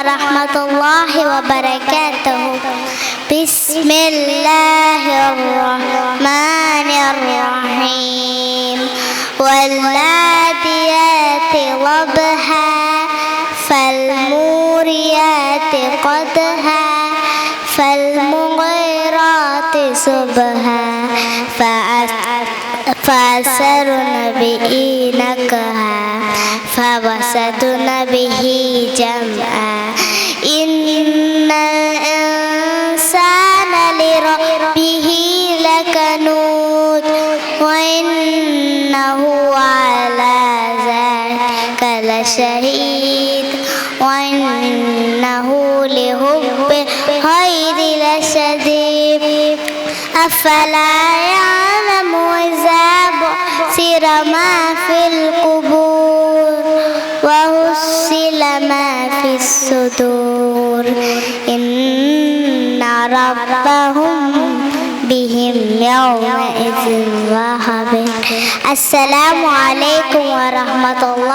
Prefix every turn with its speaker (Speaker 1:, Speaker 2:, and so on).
Speaker 1: ورحمة الله وبركاته. بسم الله الرحمن الرحيم. والعاديات ضبحا فالموريات قدحا فالمغيرات صبحا فأثرن به نقعا فوسطن به جمعا. إن الإنسان لربه لكنود وإنه على ذلك لشهيد وإنه لحب الخير لشديد. أفلا يعلم إذا بعثر ما في القبور وحصل ما في الصدور إن ربهم بهم يومئذ خبير. السلام عليكم ورحمة الله